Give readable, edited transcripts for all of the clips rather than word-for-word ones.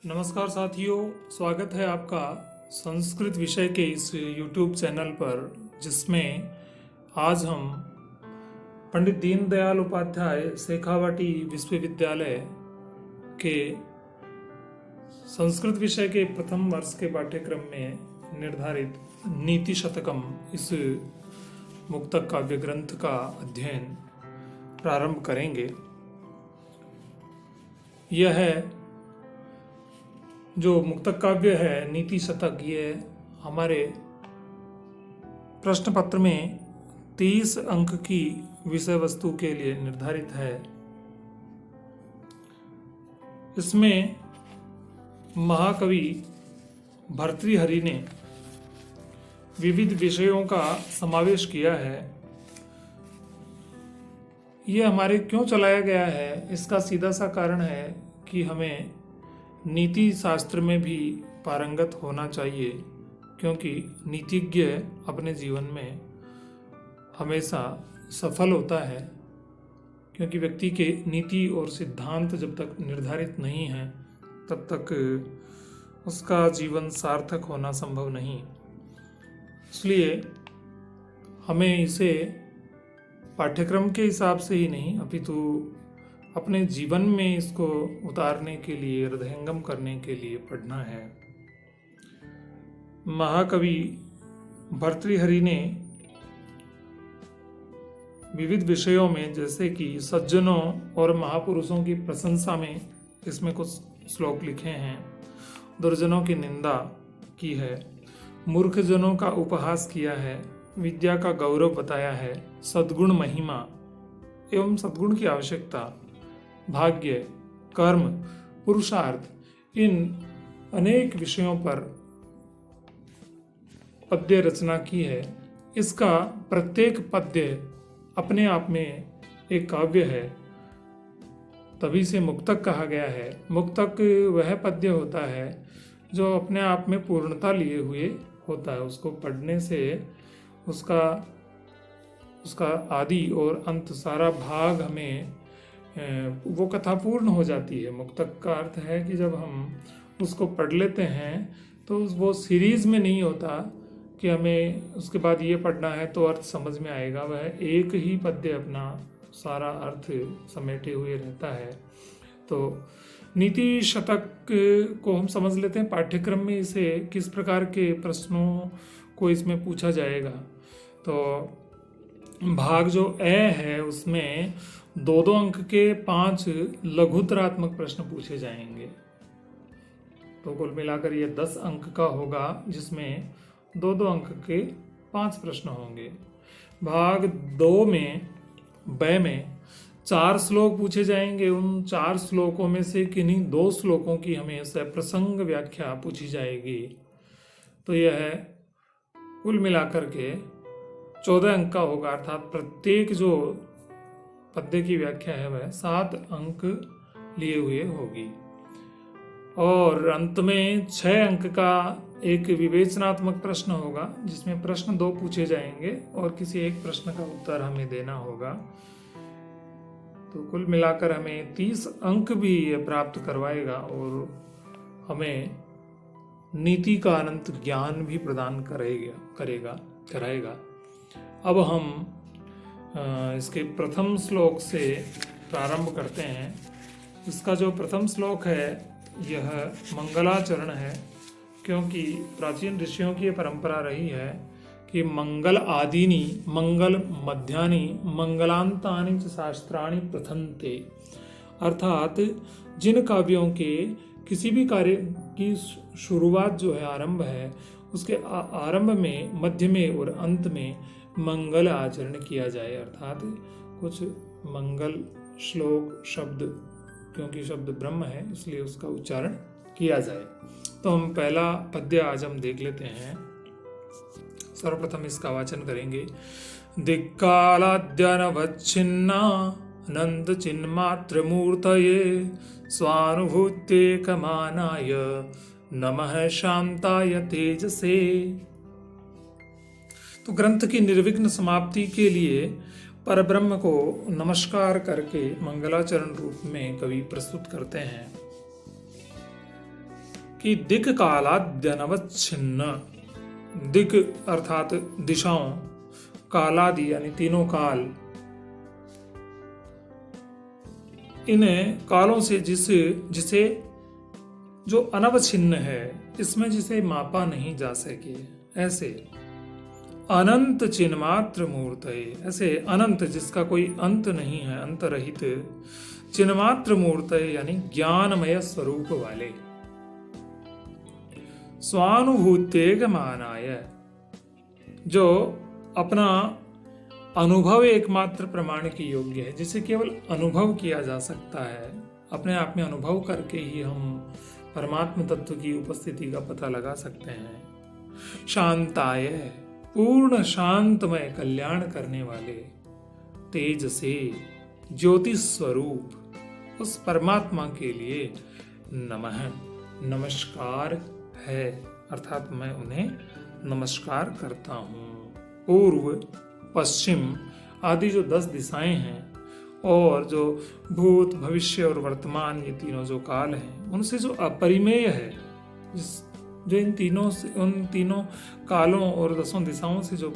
नमस्कार साथियों, स्वागत है आपका संस्कृत विषय के इस YouTube चैनल पर, जिसमें आज हम पंडित दीनदयाल उपाध्याय शेखावाटी विश्वविद्यालय के संस्कृत विषय के प्रथम वर्ष के पाठ्यक्रम में निर्धारित नीति शतकम इस मुक्तक काव्य ग्रंथ का अध्ययन प्रारंभ करेंगे। यह है जो मुक्तक काव्य है नीति शतक, ये हमारे प्रश्न पत्र में 30 अंक की विषय वस्तु के लिए निर्धारित है। इसमें महाकवि भर्तृहरि ने विविध विषयों का समावेश किया है। ये हमारे क्यों चलाया गया है, इसका सीधा सा कारण है कि हमें नीति शास्त्र में भी पारंगत होना चाहिए, क्योंकि नीतिज्ञ अपने जीवन में हमेशा सफल होता है, क्योंकि व्यक्ति के नीति और सिद्धांत जब तक निर्धारित नहीं हैं तब तक उसका जीवन सार्थक होना संभव नहीं। इसलिए हमें इसे पाठ्यक्रम के हिसाब से ही नहीं, अपितु अपने जीवन में इसको उतारने के लिए, हृदयंगम करने के लिए पढ़ना है। महाकवि भर्तृहरि ने विविध विषयों में, जैसे कि सज्जनों और महापुरुषों की प्रशंसा में इसमें कुछ श्लोक लिखे हैं, दुर्जनों की निंदा की है, मूर्खजनों का उपहास किया है, विद्या का गौरव बताया है, सद्गुण महिमा एवं सद्गुण की आवश्यकता, भाग्य, कर्म, पुरुषार्थ, इन अनेक विषयों पर पद्य रचना की है। इसका प्रत्येक पद्य अपने आप में एक काव्य है, तभी से मुक्तक कहा गया है। मुक्तक वह पद्य होता है जो अपने आप में पूर्णता लिए हुए होता है। उसको पढ़ने से उसका आदि और अंत सारा भाग हमें वो कथा पूर्ण हो जाती है। मुक्तक का अर्थ है कि जब हम उसको पढ़ लेते हैं तो वो सीरीज में नहीं होता कि हमें उसके बाद ये पढ़ना है तो अर्थ समझ में आएगा। वह एक ही पद्य अपना सारा अर्थ समेटे हुए रहता है। तो नीति शतक को हम समझ लेते हैं। पाठ्यक्रम में इसे किस प्रकार के प्रश्नों को इसमें पूछा जाएगा। तो भाग जो ए है उसमें 2-2 अंक के 5 लघुतरात्मक प्रश्न पूछे जाएंगे। तो कुल मिलाकर ये 10 अंक का होगा, जिसमें 2-2 अंक के 5 प्रश्न होंगे। भाग 2 में ब में 4 श्लोक पूछे जाएंगे। उन 4 श्लोकों में से किन्हीं 2 श्लोकों की हमें सप्रसंग व्याख्या पूछी जाएगी। तो यह कुल मिलाकर के 14 अंक का होगा, अर्थात प्रत्येक जो पद्य की व्याख्या है वह 7 अंक लिए हुए होगी। और अंत में 6 अंक का एक विवेचनात्मक प्रश्न होगा, जिसमें प्रश्न 2 पूछे जाएंगे और किसी एक प्रश्न का उत्तर हमें देना होगा। तो कुल मिलाकर हमें 30 अंक भी प्राप्त करवाएगा और हमें नीति का अनंत ज्ञान भी प्रदान कराएगा। अब हम इसके प्रथम श्लोक से प्रारंभ करते हैं। इसका जो प्रथम श्लोक है यह मंगलाचरण है, क्योंकि प्राचीन ऋषियों की परंपरा रही है कि मंगल आदीनि मंगल मध्यानि मंगलांतानि च शास्त्राणि प्रथन्ते, अर्थात जिन काव्यों के किसी भी कार्य की शुरुआत जो है, आरंभ है, उसके आरंभ में, मध्य में और अंत में मंगल आचरण किया जाए। अर्थात कुछ मंगल श्लोक शब्द, क्योंकि शब्द ब्रह्म है इसलिए उसका उच्चारण किया जाए। तो हम पहला पद्य आज हम देख लेते हैं। सर्वप्रथम इसका वाचन करेंगे। दिक्कालाद्यनवच्छिन्ना नंद चिन्मात्र मूर्तये स्वानुभूत्येकमानाय नमः शांताय तेजसे। तो ग्रंथ की निर्विघ्न समाप्ति के लिए परब्रह्म को नमस्कार करके मंगलाचरण रूप में कवि प्रस्तुत करते हैं। कि दिक् कालाद्यनवच्छिन्न, दिक् अर्थात दिशाओं, कालादि यानी तीनों काल, इन कालों से जिसे जो अनवच्छिन्न है, इसमें जिसे मापा नहीं जा सके, ऐसे अनंत चिन्मात्र मूर्तये, ऐसे अनंत जिसका कोई अंत नहीं है, अंत रहित चिन्मात्र मूर्तये यानी ज्ञानमय स्वरूप वाले, स्वानुभूतेगमानाय, जो अपना अनुभव एकमात्र प्रमाण की योग्य है, जिसे केवल अनुभव किया जा सकता है, अपने आप में अनुभव करके ही हम परमात्म तत्व की उपस्थिति का पता लगा सकते हैं। शांताय, पूर्ण शांतमय कल्याण करने वाले, तेज से ज्योति स्वरूप उस परमात्मा के लिए नमः, नमस्कार है, अर्थात मैं उन्हें नमस्कार करता हूँ। पूर्व, पश्चिम आदि जो 10 दिशाएं हैं, और जो भूत, भविष्य और वर्तमान, ये तीनों जो काल हैं, उनसे जो अपरिमेय है, जो उन तीनों कालों और 10 दिशाओं से जो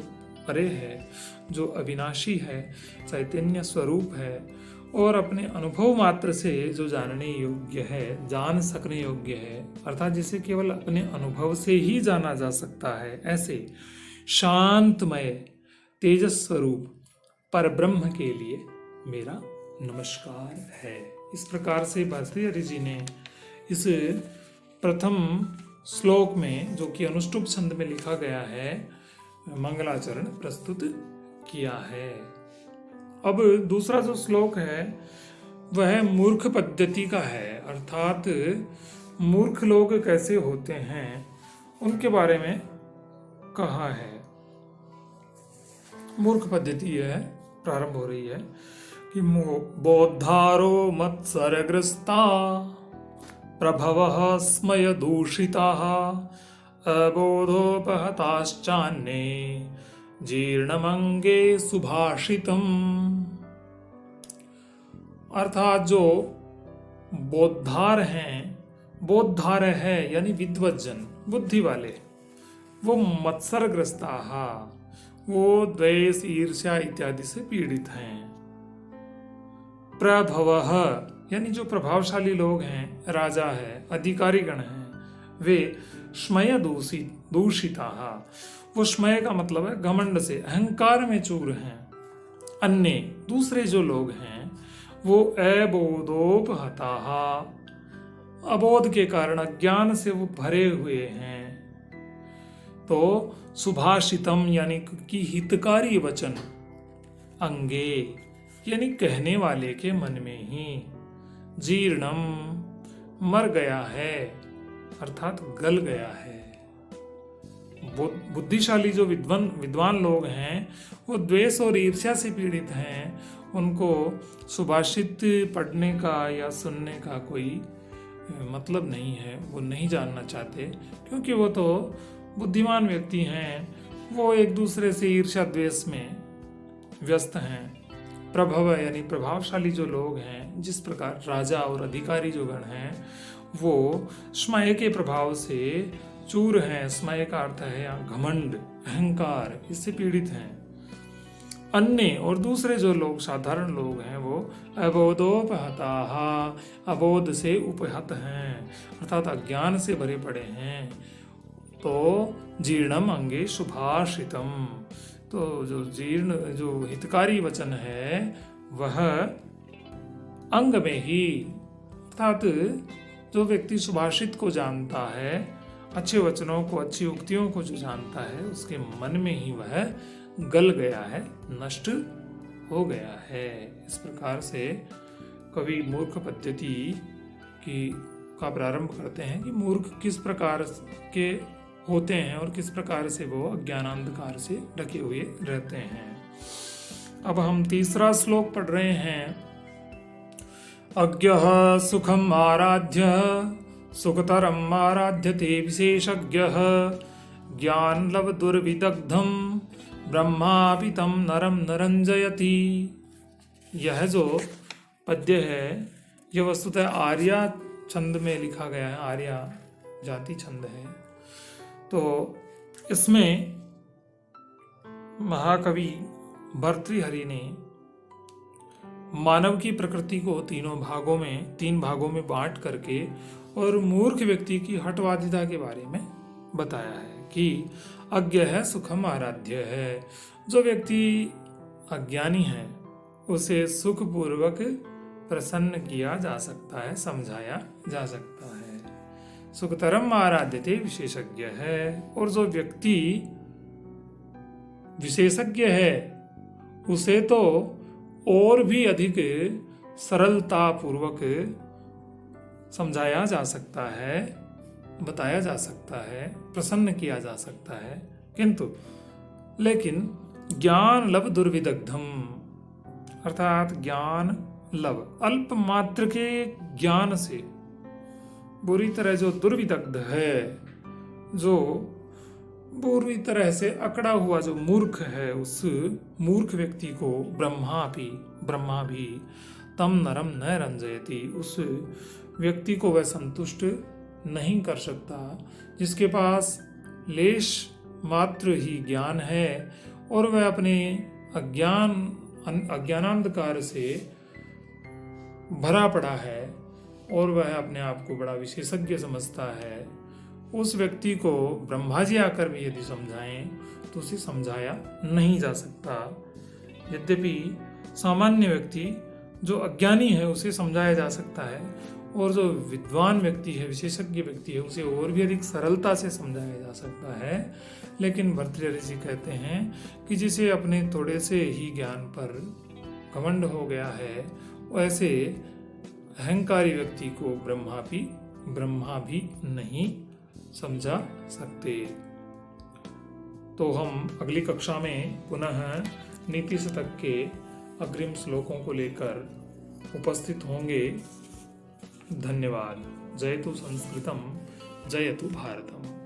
परे है, जो अविनाशी है, चैतन्य स्वरूप है, और अपने अनुभव मात्र से जो जानने योग्य है, जान सकने योग्य है, अर्थात जिसे केवल अपने अनुभव से ही जाना जा सकता है, ऐसे शांतमय तेजस स्वरूप पर ब्रह्म के लिए मेरा नमस्कार है। इस प्रकार से भर्तृहरि हरि जी ने इस प्रथम श्लोक में, जो कि अनुष्टुप छंद में लिखा गया है, मंगलाचरण प्रस्तुत किया है। अब दूसरा जो श्लोक है वह मूर्ख पद्धति का है, अर्थात मूर्ख लोग कैसे होते हैं उनके बारे में कहा है। मूर्ख पद्धति है, प्रारंभ हो रही है कि बोद्धारो मत्सरग्रस्ता प्रभवः स्मय दूषिताः अबोधोपहताश्चान्ये जीर्णमंगे सुभाषितम्, अर्थात जो बोद्धार है यानी विद्वज्जन, बुद्धि वाले, वो मत्सरग्रस्ताः, वो द्वेष, ईर्ष्या इत्यादि से पीड़ित हैं। प्रभवः यानी जो प्रभावशाली लोग हैं, राजा है, अधिकारीगण हैं, वे स्मय दूषिताः, वो स्मय का मतलब है घमंड से, अहंकार में चूर हैं। अन्य दूसरे जो लोग हैं वो अबोधोपहताः, अबोध के कारण, अज्ञान से वो भरे हुए हैं। तो सुभाषितम यानी कि हितकारी वचन, अंगे यानी कहने वाले के मन में ही, जीर्णम मर गया है, अर्थात गल गया है। बुद्धिशाली जो विद्वान लोग हैं वो द्वेष और ईर्ष्या से पीड़ित हैं। उनको सुभाषित पढ़ने का या सुनने का कोई मतलब नहीं है, वो नहीं जानना चाहते, क्योंकि वो तो बुद्धिमान व्यक्ति हैं, वो एक दूसरे से ईर्ष्या द्वेष में व्यस्त हैं। प्रभव यानी प्रभावशाली जो लोग हैं, जिस प्रकार राजा और अधिकारी जो गण हैं, वो स्मय के प्रभाव से चूर हैं। स्मय का अर्थ है यहाँ घमंड, अहंकार, इससे पीड़ित हैं। अन्य और दूसरे जो लोग, साधारण लोग हैं, वो अबोधोपहताः, अबोध से उपहत हैं, अर्थात अज्ञान से भरे पड़े हैं। तो जीर्णम अंगे सुभाषितम, तो जो जीर्ण, जो हितकारी वचन है वह अंग में ही, अर्थात जो व्यक्ति सुभाषित को जानता है, अच्छे वचनों को, अच्छी उक्तियों को जो जानता है, उसके मन में ही वह गल गया है, नष्ट हो गया है। इस प्रकार से कवि मूर्ख पद्धति का प्रारंभ करते हैं कि मूर्ख किस प्रकार के होते हैं और किस प्रकार से वो अज्ञानांधकार से ढके हुए रहते हैं। अब हम तीसरा श्लोक पढ़ रहे हैं। अज्ञः सुखम आराध्य सुखतरम आराध्यते विशेषज्ञः ज्ञान लव दुर्विदग्धम ब्रह्मापितम नरम नरंजयति। यह जो पद्य है, यह वस्तुतः आर्या छंद में लिखा गया है, आर्या जाति छंद है। तो इसमें महाकवि भर्तृहरि ने मानव की प्रकृति को तीन भागों में बांट करके और मूर्ख व्यक्ति की हठवादिता के बारे में बताया है कि अज्ञ है सुखम आराध्य है। जो व्यक्ति अज्ञानी है उसे सुखपूर्वक प्रसन्न किया जा सकता है, समझाया जा सकता है। सुखतरम आराध्यते विशेषज्ञ है। और जो व्यक्ति विशेषज्ञ है उसे तो और भी अधिक सरलता पूर्वक समझाया जा सकता है, बताया जा सकता है, प्रसन्न किया जा सकता है। लेकिन ज्ञान लव दुर्विदग्धम, अर्थात ज्ञान लव अल्प मात्र के ज्ञान से बुरी तरह जो दुर्विदग्ध है, जो बुरी तरह से अकड़ा हुआ जो मूर्ख है, उस मूर्ख व्यक्ति को ब्रह्मा भी तम नरम न रंजयति, उस व्यक्ति को वह संतुष्ट नहीं कर सकता जिसके पास लेश मात्र ही ज्ञान है और वह अपने अज्ञानांधकार से भरा पड़ा है और वह अपने आप को बड़ा विशेषज्ञ समझता है। उस व्यक्ति को ब्रह्मा जी आकर भी यदि समझाएं तो उसे समझाया नहीं जा सकता। यद्यपि सामान्य व्यक्ति जो अज्ञानी है उसे समझाया जा सकता है और जो विद्वान व्यक्ति है, विशेषज्ञ व्यक्ति है, उसे और भी अधिक सरलता से समझाया जा सकता है। लेकिन भर्तृहरि जी कहते हैं कि जिसे अपने थोड़े से ही ज्ञान पर घमंड हो गया है, वैसे अहंकारी व्यक्ति को ब्रह्मा भी नहीं समझा सकते। तो हम अगली कक्षा में पुनः नीति शतक के अग्रिम श्लोकों को लेकर उपस्थित होंगे। धन्यवाद। जयतु संस्कृतम, जयतु भारतम।